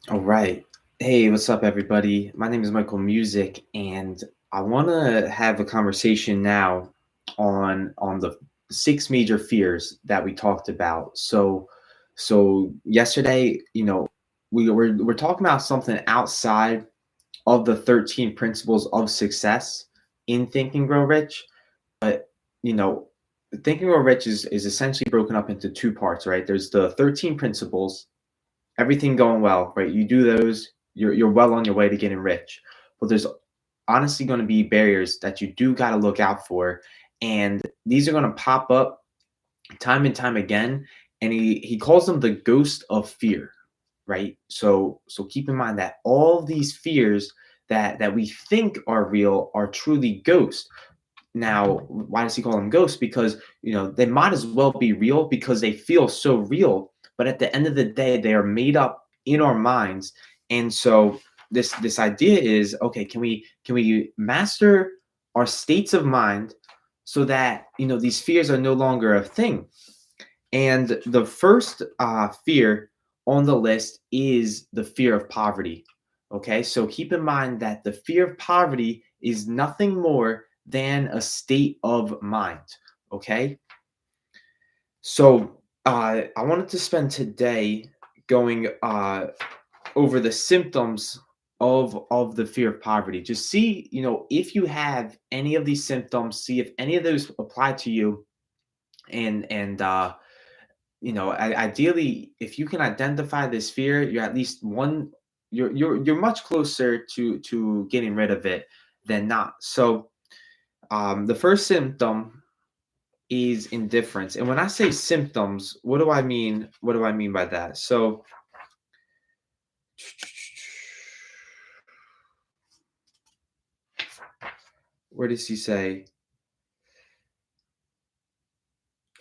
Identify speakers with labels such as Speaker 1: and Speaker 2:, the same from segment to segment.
Speaker 1: All right. Hey, what's up, everybody? My name is Michael Music, and I want to have a conversation now on the six major fears that we talked about. So yesterday, we're talking about something outside of the 13 principles of success in Think and Grow Rich. But you know, Think and Grow Rich is essentially broken up into two parts, right? There's the 13 principles, everything going well, right? You do those, you're well on your way to getting rich. But there's honestly going to be barriers that you do got to look out for, and these are going to pop up time and time again. And he calls them the ghost of fear, right? So keep in mind that all these fears that we think are real are truly ghosts. Now, why does he call them ghosts? Because they might as well be real because they feel so real. But at the end of the day, they are made up in our minds. And so this idea is, okay, can we master our states of mind so that these fears are no longer a thing? And the first fear on the list is the fear of poverty. Okay, so keep in mind that the fear of poverty is nothing more than a state of mind. Okay, so I wanted to spend today going over the symptoms of the fear of poverty. Just see, if you have any of these symptoms, see if any of those apply to you, and ideally, if you can identify this fear, you're at least one. You're much closer to getting rid of it than not. So, the first symptom is indifference. And when I say symptoms, what do I mean? What do I mean by that? So, where does he say?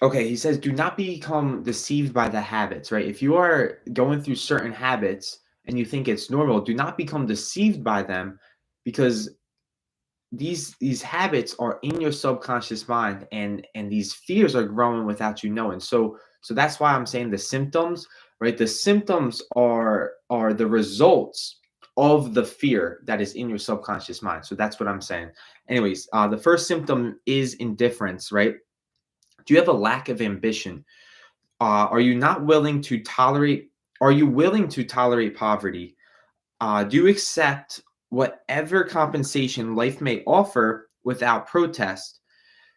Speaker 1: Okay, he says, do not become deceived by the habits, right? If you are going through certain habits and you think it's normal, do not become deceived by them, because these habits are in your subconscious mind, and these fears are growing without you knowing. So that's why I'm saying the symptoms, right? The symptoms are the results of the fear that is in your subconscious mind. So that's what I'm saying. Anyways, the first symptom is indifference, right? Do you have a lack of ambition? Are you not willing to tolerate? Are you willing to tolerate poverty? Do you accept whatever compensation life may offer without protest?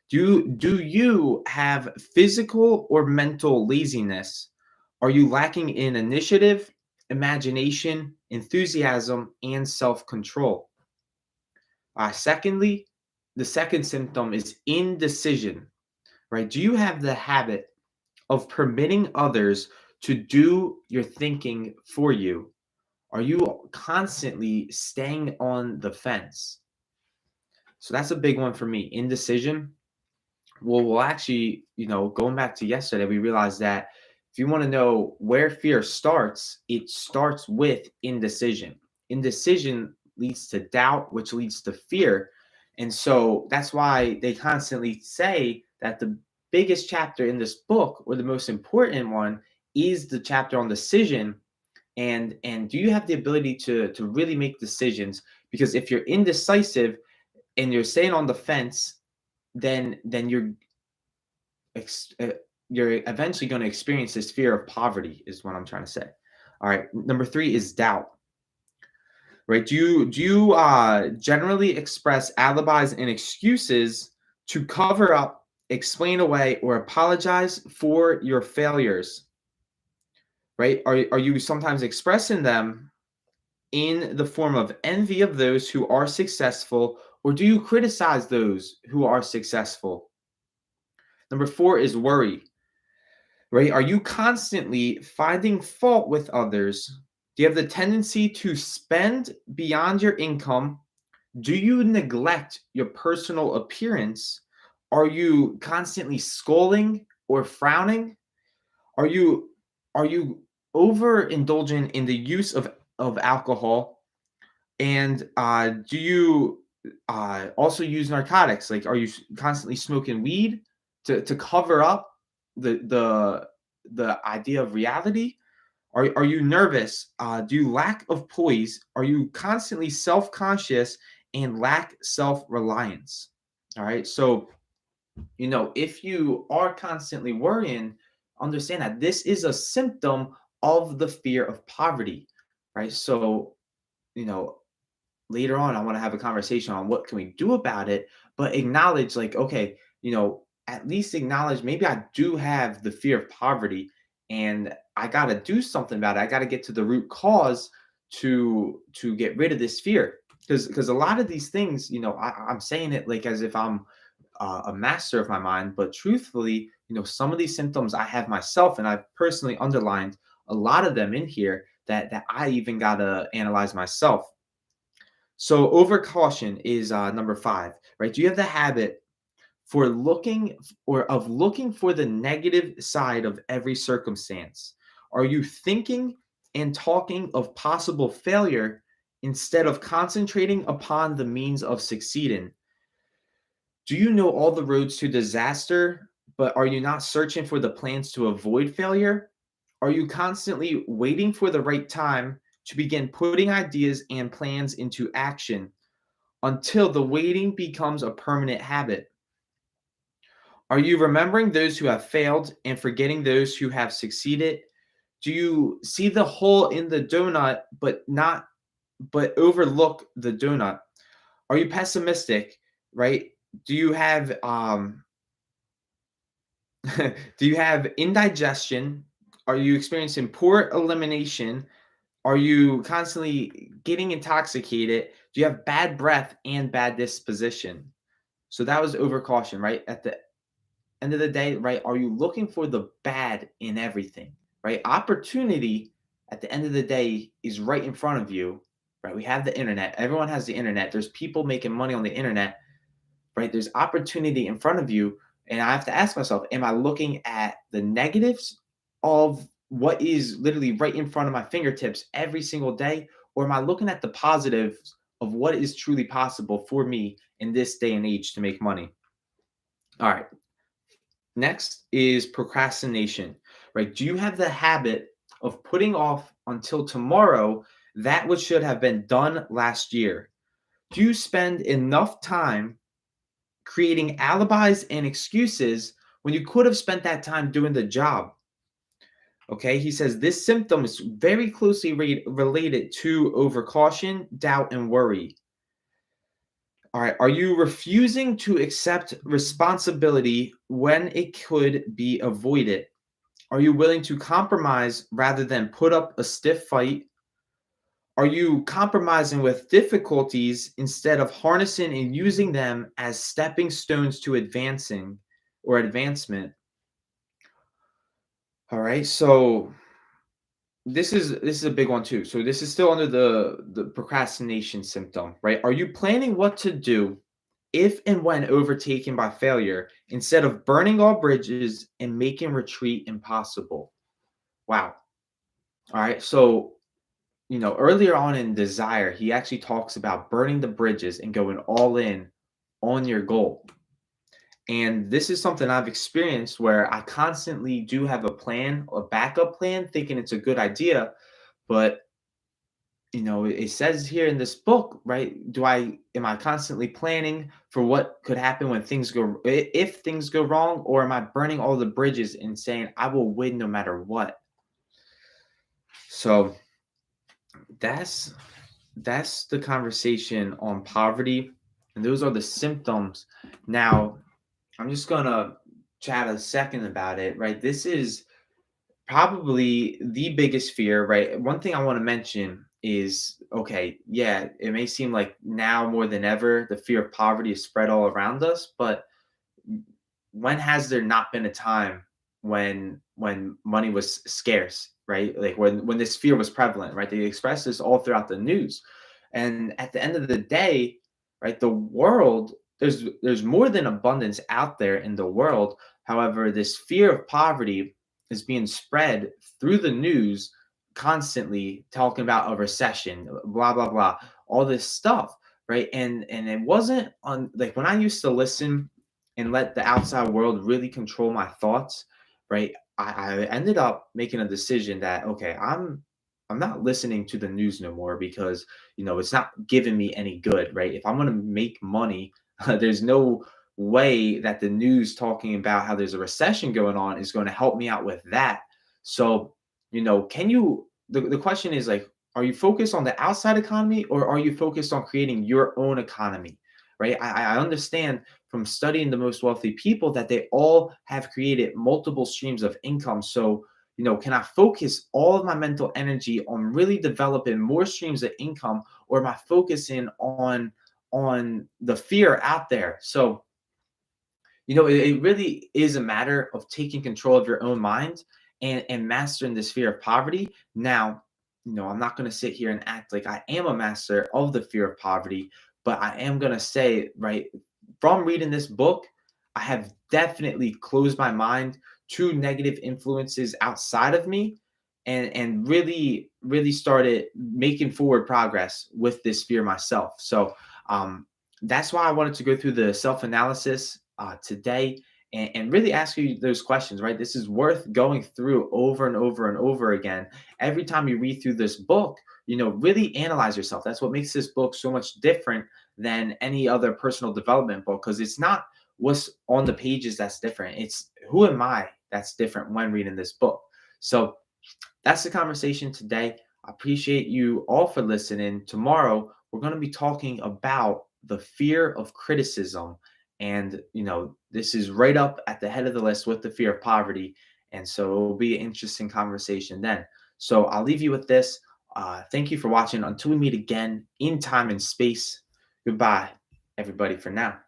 Speaker 1: Do you have physical or mental laziness? Are you lacking in initiative, imagination, enthusiasm, and self control? Secondly, the second symptom is indecision, right? Do you have the habit of permitting others to do your thinking for you? Are you constantly staying on the fence? So that's a big one for me. Indecision. Well, we'll actually, going back to yesterday, we realized that if you want to know where fear starts, it starts with indecision. Indecision leads to doubt, which leads to fear. And so that's why they constantly say that the biggest chapter in this book, or the most important one, is the chapter on decision. And do you have the ability to really make decisions? Because if you're indecisive and you're staying on the fence, then ex- uh, you're eventually going to experience this fear of poverty, is what I'm trying to say. All right, number three is doubt. Right? Do you generally express alibis and excuses to cover up, explain away, or apologize for your failures? Right? Are you sometimes expressing them in the form of envy of those who are successful, or do you criticize those who are successful? Number four is worry, right? Are you constantly finding fault with others? Do you have the tendency to spend beyond your income? Do you neglect your personal appearance? Are you constantly scolding or frowning? Are you are you overindulgent in the use of alcohol? And do you also use narcotics? Like, are you constantly smoking weed to cover up the the idea of reality? Are you nervous? Do you lack of poise? Are you constantly self-conscious and lack self-reliance? All right. So, if you are constantly worrying, understand that this is a symptom of the fear of poverty, right? So, you know, later on I want to have a conversation on what can we do about it, but acknowledge like, okay, at least acknowledge maybe I do have the fear of poverty and I got to do something about it. I got to get to the root cause to get rid of this fear. Because a lot of these things, I'm saying it like as if I'm a master of my mind, but truthfully, some of these symptoms I have myself, and I've personally underlined a lot of them in here that I even gotta analyze myself. So overcaution is number 5, right? Do you have the habit for looking for the negative side of every circumstance? Are you thinking and talking of possible failure instead of concentrating upon the means of succeeding? Do you know all the roads to disaster, but are you not searching for the plans to avoid failure? Are you constantly waiting for the right time to begin putting ideas and plans into action until the waiting becomes a permanent habit? Are you remembering those who have failed and forgetting those who have succeeded? Do you see the hole in the donut but overlook the donut? Are you pessimistic, right? Do you have do you have indigestion? Are you experiencing poor elimination? Are you constantly getting intoxicated? Do you have bad breath and bad disposition? So that was overcaution, right? At the end of the day, right? Are you looking for the bad in everything, right? Opportunity at the end of the day is right in front of you, right? We have the internet. Everyone has the internet. There's people making money on the internet, right? There's opportunity in front of you. And I have to ask myself, am I looking at the negatives of what is literally right in front of my fingertips every single day? Or am I looking at the positives of what is truly possible for me in this day and age to make money? All right. Next is procrastination, right? Do you have the habit of putting off until tomorrow that which should have been done last year? Do you spend enough time creating alibis and excuses when you could have spent that time doing the job? Okay, he says this symptom is very closely related to overcaution, doubt, and worry. All right, are you refusing to accept responsibility when it could be avoided? Are you willing to compromise rather than put up a stiff fight? Are you compromising with difficulties instead of harnessing and using them as stepping stones to advancing or advancement? All right, so this is a big one too. So this is still under the procrastination symptom, right? Are you planning what to do if and when overtaken by failure instead of burning all bridges and making retreat impossible? Wow. All right. So, earlier on in Desire, he actually talks about burning the bridges and going all in on your goal. And this is something I've experienced where I constantly do have a plan, a backup plan, thinking it's a good idea. But, it says here in this book, right? Am I constantly planning for what could happen when if things go wrong, or am I burning all the bridges and saying I will win no matter what? So, that's that's the conversation on poverty, and those are the symptoms. Now I'm just gonna chat a second about it, right? This is probably the biggest fear, right? One thing I want to mention is, okay, yeah, it may seem like now more than ever the fear of poverty is spread all around us, but when has there not been a time when money was scarce, right? Like when this fear was prevalent, right? They express this all throughout the news. And at the end of the day, right, the world, there's more than abundance out there in the world. However, this fear of poverty is being spread through the news constantly, talking about a recession, blah blah blah, all this stuff, right? And it wasn't on, when I used to listen and let the outside world really control my thoughts, right? I ended up making a decision that okay, I'm not listening to the news no more because it's not giving me any good, right? If I'm gonna make money, there's no way that the news talking about how there's a recession going on is going to help me out with that. So, can you the question is like, are you focused on the outside economy or are you focused on creating your own economy? Right. I understand from studying the most wealthy people that they all have created multiple streams of income. So, can I focus all of my mental energy on really developing more streams of income, or am I focusing on the fear out there? So, it really is a matter of taking control of your own mind and mastering this fear of poverty. Now, I'm not going to sit here and act like I am a master of the fear of poverty, but I am going to say, right, from reading this book, I have definitely closed my mind to negative influences outside of me and really started making forward progress with this fear myself. So, that's why I wanted to go through the self analysis today and really ask you those questions, right? This is worth going through over and over and over again. Every time you read through this book, really analyze yourself. That's what makes this book so much different than any other personal development book because it's not what's on the pages that's different. It's who am I that's different when reading this book. So that's the conversation today. I appreciate you all for listening. Tomorrow, we're going to be talking about the fear of criticism. And, this is right up at the head of the list with the fear of poverty. And so it will be an interesting conversation then. So I'll leave you with this. Thank you for watching. Until we meet again in time and space, goodbye, everybody, for now.